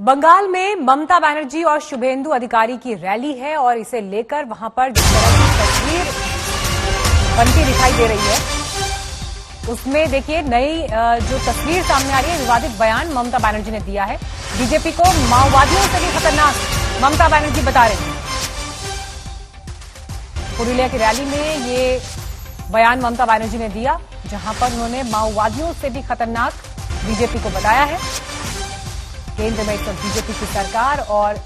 बंगाल में ममता बनर्जी और शुभेंदु अधिकारी की रैली है और इसे लेकर वहां पर जिस तरह की तस्वीर बनती दिखाई दे रही है उसमें देखिए नई जो तस्वीर सामने आ रही है, विवादित बयान ममता बनर्जी ने दिया है। बीजेपी को माओवादियों से भी खतरनाक ममता बनर्जी बता रही है। पुरुलिया की रैली में ये बयान ममता बनर्जी ने दिया, जहां पर उन्होंने माओवादियों से भी खतरनाक बीजेपी को बताया है। केंद्र में इस वक्त बीजेपी की सरकार और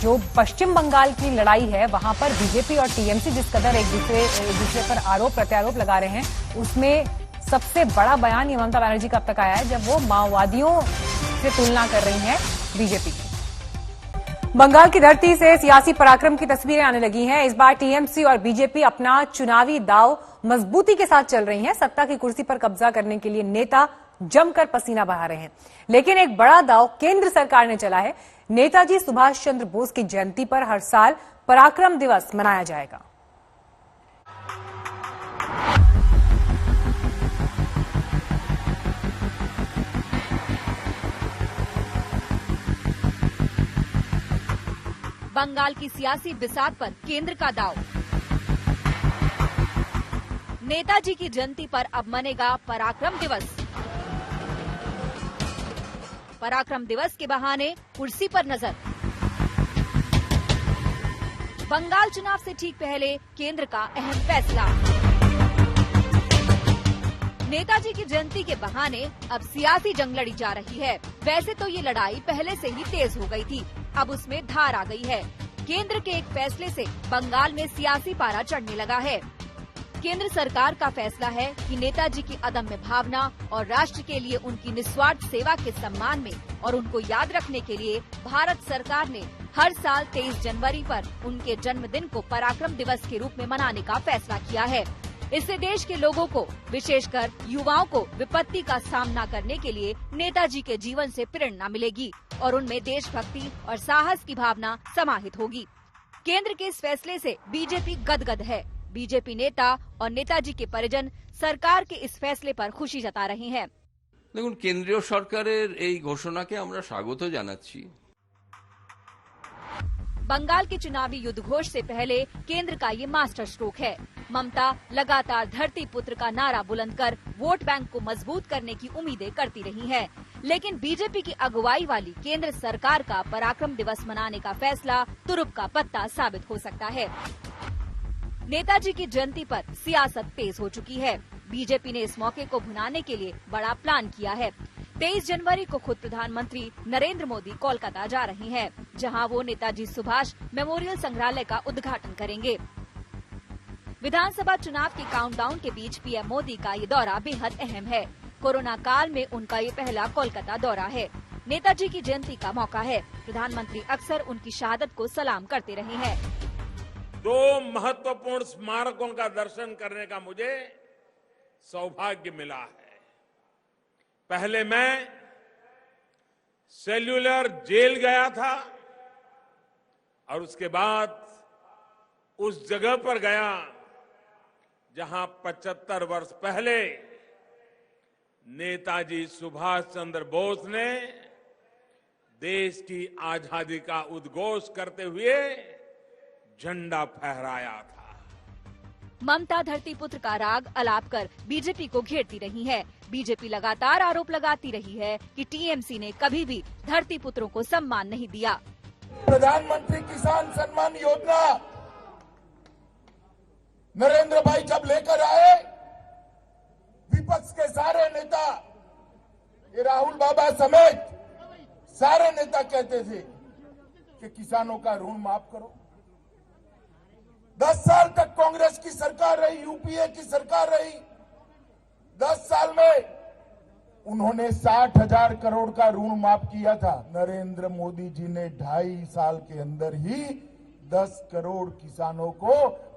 जो पश्चिम बंगाल की लड़ाई है वहां पर बीजेपी और टीएमसी जिस कदर एक दूसरे पर आरोप प्रत्यारोप लगा रहे हैं, उसमें सबसे बड़ा बयान ये ममता बनर्जी का अब तक आया है, जब वो माओवादियों से तुलना कर रही हैं बीजेपी की। बंगाल की धरती से सियासी पराक्रम की तस्वीरें आने लगी हैं। इस बार टीएमसी और बीजेपी अपना चुनावी दांव मजबूती के साथ चल रही हैं। सत्ता की कुर्सी पर कब्जा करने के लिए नेता जमकर पसीना बहा रहे हैं, लेकिन एक बड़ा दांव केंद्र सरकार ने चला है। नेताजी सुभाष चंद्र बोस की जयंती पर हर साल पराक्रम दिवस मनाया जाएगा। बंगाल की सियासी बिसात पर केंद्र का दांव। नेताजी की जयंती पर अब मनेगा पराक्रम दिवस। पराक्रम दिवस के बहाने कुर्सी पर नजर। बंगाल चुनाव से ठीक पहले केंद्र का अहम फैसला। नेताजी की जयंती के बहाने अब सियासी जंग लड़ी जा रही है। वैसे तो ये लड़ाई पहले से ही तेज हो गई थी, अब उसमें धार आ गई है। केंद्र के एक फैसले से बंगाल में सियासी पारा चढ़ने लगा है। केंद्र सरकार का फैसला है कि नेताजी की अदम्य भावना और राष्ट्र के लिए उनकी निस्वार्थ सेवा के सम्मान में और उनको याद रखने के लिए भारत सरकार ने हर साल 23 जनवरी पर उनके जन्मदिन को पराक्रम दिवस के रूप में मनाने का फैसला किया है। इससे देश के लोगों को, विशेषकर युवाओं को विपत्ति का सामना करने के लिए नेताजी के जीवन से प्रेरणा मिलेगी और उनमें देशभक्ति और साहस की भावना समाहित होगी। केंद्र के इस फैसले से बीजेपी गदगद है। बीजेपी नेता और नेताजी के परिजन सरकार के इस फैसले पर खुशी जता रहे हैं। দেখুন, কেন্দ্রীয় সরকারের এই ঘোষণাকে আমরা স্বাগত জানাচ্ছি। बंगाल के चुनावी युद्ध घोष से पहले केंद्र का ये मास्टर स्ट्रोक है। ममता लगातार धरती पुत्र का नारा बुलंद कर वोट बैंक को मजबूत करने की उम्मीदें करती रही हैं, लेकिन बीजेपी की अगुवाई वाली केंद्र सरकार का पराक्रम दिवस मनाने का फैसला तुरुप का पत्ता साबित हो सकता है। नेताजी की जयंती पर सियासत तेज हो चुकी है। बीजेपी ने इस मौके को भुनाने के लिए बड़ा प्लान किया है। 23 जनवरी को खुद प्रधानमंत्री नरेंद्र मोदी कोलकाता जा रहे हैं, जहां वो नेताजी सुभाष मेमोरियल संग्रहालय का उद्घाटन करेंगे। विधानसभा चुनाव के काउंटडाउन के बीच पीएम मोदी का ये दौरा बेहद अहम है। कोरोना काल में उनका ये पहला कोलकाता दौरा है। नेताजी की जयंती का मौका है। प्रधानमंत्री अक्सर उनकी शहादत को सलाम करते रहे हैं। 2 महत्वपूर्ण स्मारकों का दर्शन करने का मुझे सौभाग्य मिला है। पहले मैं सेल्यूलर जेल गया था और उसके बाद उस जगह पर गया जहां 75 वर्ष पहले नेताजी सुभाष चंद्र बोस ने देश की आजादी का उद्घोष करते हुए झंडा फहराया था। ममता धरती पुत्र का राग अलाप कर बीजेपी को घेरती रही है। बीजेपी लगातार आरोप लगाती रही है कि टीएमसी ने कभी भी धरती पुत्रों को सम्मान नहीं दिया। प्रधानमंत्री किसान सम्मान योजना नरेंद्र भाई जब लेकर आए, विपक्ष के सारे नेता, ये राहुल बाबा समेत सारे नेता कहते थे कि किसानों का ऋण माफ करो। 10 साल तक कांग्रेस की सरकार रही, यूपीए की सरकार रही। 10 साल में उन्होंने 60,000 करोड़ का ऋण माफ किया था। नरेंद्र मोदी जी ने 2.5 साल के अंदर ही 10 करोड़ किसानों को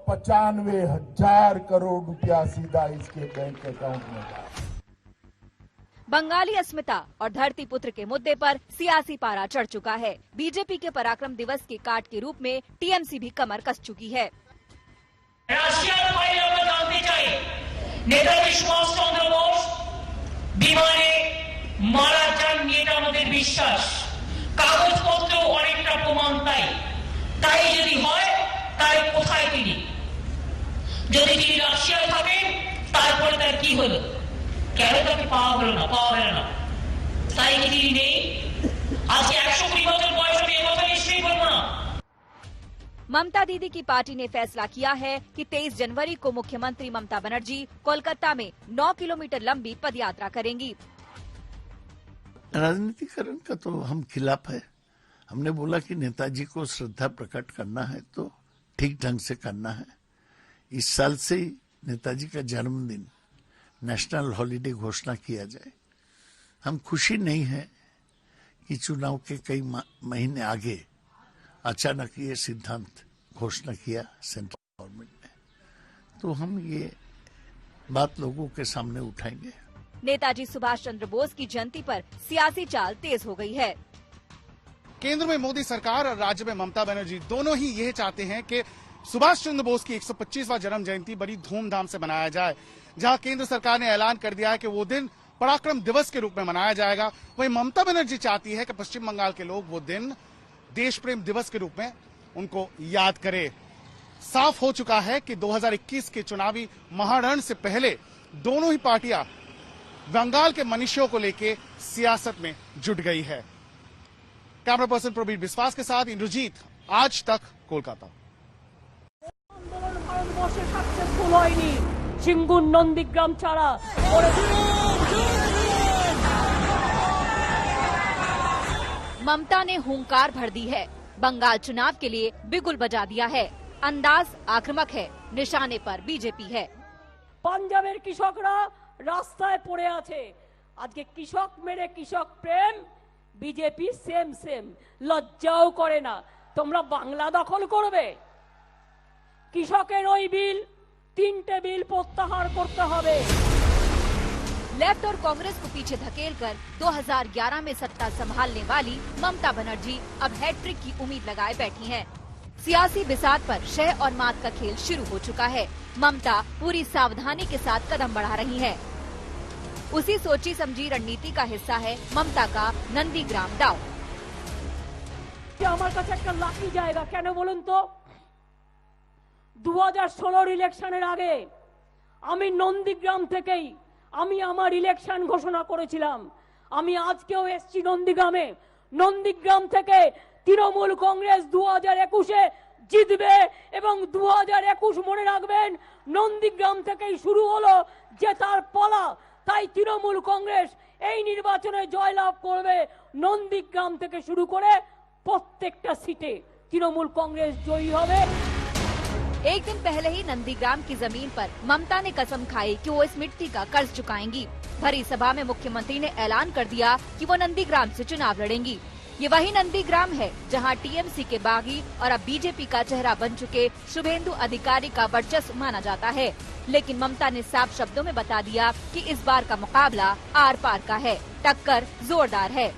95,000 करोड़ रुपया सीधा इसके बैंक अकाउंट में डाला। बंगाली अस्मिता और धरती पुत्र के मुद्दे पर सियासी पारा चढ़ चुका है। बीजेपी के पराक्रम दिवस के काट के रूप में टीएमसी भी कमर कस चुकी है। नेताजी सुभाष चंद्र बोस বিমানে মারা যান এটা আমাদের বিশ্বাস। কাগজ কাগজপত্রেও অনেকটা প্রমাণ তাই তাই যদি হয় তাই কোথায় তিনি যদি তিনি রাশিয়ায় থাকেন তারপরে তার কি হলো কেন তাকে পাওয়া হলো না তাই কি তিনি নেই আজকে 120 বছর বয়স আমি এই কথা নিশ্চয়ই বলবো না। ममता दीदी की पार्टी ने फैसला किया है कि 23 जनवरी को मुख्यमंत्री ममता बनर्जी कोलकाता में 9 किलोमीटर लंबी पदयात्रा करेंगी। राजनीतिकरण का तो हम खिलाफ है। हमने बोला कि नेताजी को श्रद्धा प्रकट करना है तो ठीक ढंग से करना है। इस साल से नेताजी का जन्मदिन नेशनल हॉलिडे घोषणा किया जाए। हम खुशी नहीं है कि चुनाव के कई महीने आगे अचानक ये सिद्धांत घोषणा किया सेंट्रल गवर्नमेंट ने, तो हम ये बात लोगों के सामने उठाएंगे। नेताजी सुभाष चंद्र बोस की जयंती पर सियासी चाल तेज हो गई है। केंद्र में मोदी सरकार और राज्य में ममता बनर्जी दोनों ही यह चाहते हैं कि सुभाष चंद्र बोस की 125वां जन्म जयंती बड़ी धूमधाम से मनाया जाए। जहां केंद्र सरकार ने ऐलान कर दिया है कि वो दिन पराक्रम दिवस के रूप में मनाया जाएगा, वहीं ममता बनर्जी चाहती है कि पश्चिम बंगाल के लोग वो दिन देश प्रेम दिवस के रूप में उनको याद करे। साफ हो चुका है कि 2021 के चुनावी महारण से पहले दोनों ही पार्टियां बंगाल के मनुष्यों को लेकर सियासत में जुट गई है। कैमरा पर्सन प्रवीण विश्वास के साथ इंद्रजीत, आज तक, कोलकाता। सिंगुर नंदीग्राम छाड़ा ममता ने हुंकार भर दी है। बंगाल चुनाव के लिए बिगुल बजा दिया है। अंदाज आक्रामक है, निशाने पर बीजेपी है। पंजाबेर कृषकरा रास्ताय पड़े आछे। आजके कृषक मेरे कृषक प्रेम बीजेपी सेम सेम लज्जाओ करे ना। तोमरा बांगला दखल करबे। कृषकेर ओई बिल 3टे बिल प्रत्याहार करते हबे। लेफ्ट और कांग्रेस को पीछे धकेलकर 2011 में सत्ता संभालने वाली ममता बनर्जी अब हैट्रिक की उम्मीद लगाए बैठी हैं। सियासी बिसात पर शह और मात का खेल शुरू हो चुका है। ममता पूरी सावधानी के साथ कदम बढ़ा रही है। उसी सोची समझी रणनीति का हिस्सा है ममता का नंदीग्राम दाव। আমার কাছে একটা লাকি জায়গা কেন বলুন তো 2016 ইলেকশনের আগে আমি নন্দীগ্রাম থেকেই আমি আমার ইলেকশন ঘোষণা করেছিলাম। আমি আজকেও এসছি নন্দীগ্রামে। নন্দীগ্রাম থেকে তৃণমূল কংগ্রেস 2021-এ জিতবে এবং 2021 মনে রাখবেন নন্দীগ্রাম থেকেই শুরু হলো জেতার পালা। তাই তৃণমূল কংগ্রেস এই নির্বাচনে জয়লাভ করবে। নন্দীগ্রাম থেকে শুরু করে প্রত্যেকটা সিটে তৃণমূল কংগ্রেস জয়ী হবে। एक दिन पहले ही नंदीग्राम की जमीन पर ममता ने कसम खाई कि वो इस मिट्टी का कर्ज चुकाएंगी। भरी सभा में मुख्यमंत्री ने ऐलान कर दिया कि वो नंदीग्राम से चुनाव लड़ेंगी। ये वही नंदीग्राम है जहां टीएमसी के बागी और अब बीजेपी का चेहरा बन चुके शुभेंदु अधिकारी का वर्चस्व माना जाता है। लेकिन ममता ने साफ शब्दों में बता दिया कि इस बार का मुकाबला आर पार का है, टक्कर जोरदार है।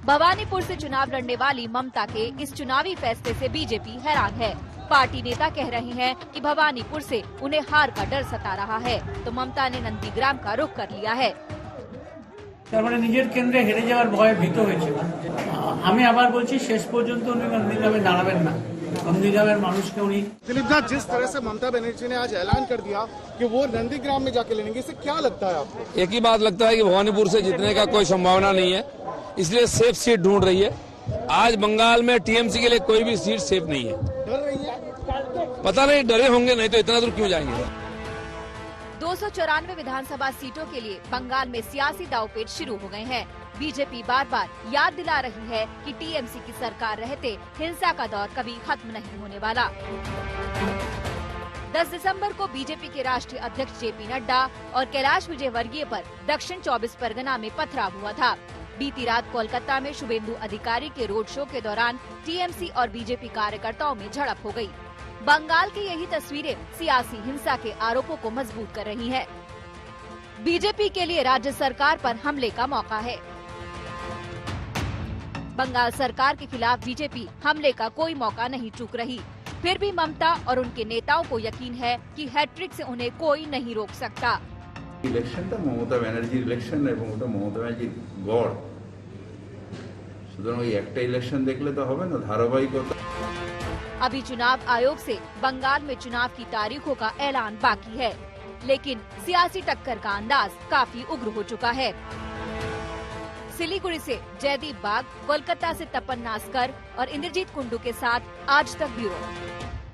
भवानीपुर से चुनाव लड़ने वाली ममता के इस चुनावी फैसले से बीजेपी हैरान है। पार्टी नेता कह रहे हैं कि भवानीपुर से उन्हें हार का डर सता रहा है, तो ममता ने नंदीग्राम का रुख कर लिया है। নিজের কেন্দ্রে হেরে যাওয়ার ভয়ে ভীত হয়েছিল। আমি আবার বলছি শেষ পর্যন্ত উনি নন্দীগ্রামে দাঁড়াবেন না। नंदीग्राम মানুষকে উনি दिलीप नाथ, जिस तरह से ममता बनर्जी ने आज ऐलान कर दिया कि वो नंदीग्राम में जाके लड़ेंगे, इससे क्या लगता है आपको? एक ही बात लगता है कि भवानीपुर से जीतने का कोई संभावना नहीं है, इसलिए सेफ सीट ढूंढ रही है। आज बंगाल में टीएमसी के लिए कोई भी सीट सेफ नहीं है। डर रही है? पता नहीं, डरे होंगे, नहीं तो इतना दूर क्यों जाएंगे। 294 विधानसभा सीटों के लिए बंगाल में सियासी दांवपेच शुरू हो गए हैं। बीजेपी बार बार याद दिला रही है कि टीएमसी की सरकार रहते हिंसा का दौर कभी खत्म नहीं होने वाला। 10 दिसंबर को बीजेपी के राष्ट्रीय अध्यक्ष जेपी नड्डा और कैलाश विजयवर्गीय पर दक्षिण 24 परगना में पथराव हुआ था। बीती रात कोलकाता में शुभेंदु अधिकारी के रोड शो के दौरान टीएमसी और बीजेपी कार्यकर्ताओं में झड़प हो गई। बंगाल की यही तस्वीरें सियासी हिंसा के आरोपों को मजबूत कर रही हैं। बीजेपी के लिए राज्य सरकार पर हमले का मौका है। बंगाल सरकार के खिलाफ बीजेपी हमले का कोई मौका नहीं चूक रही। फिर भी ममता और उनके नेताओं को यकीन है कि हैट्रिक से उन्हें कोई नहीं रोक सकता। इलेक्शन ममता बनर्जी इलेक्शन ममता बनर्जी गढ़ সুতরাং ওই একটা ইলেকশন দেখলে তো হবে না, ধারাবাহিকতা। अभी चुनाव आयोग से बंगाल में चुनाव की तारीखों का ऐलान बाकी है, लेकिन सियासी टक्कर का अंदाज काफी उग्र हो चुका है। सिलीगुड़ी से जयदीप बाग, कोलकाता से तपन नास्कर और इंद्रजीत कुंडू के साथ आज तक ब्यूरो।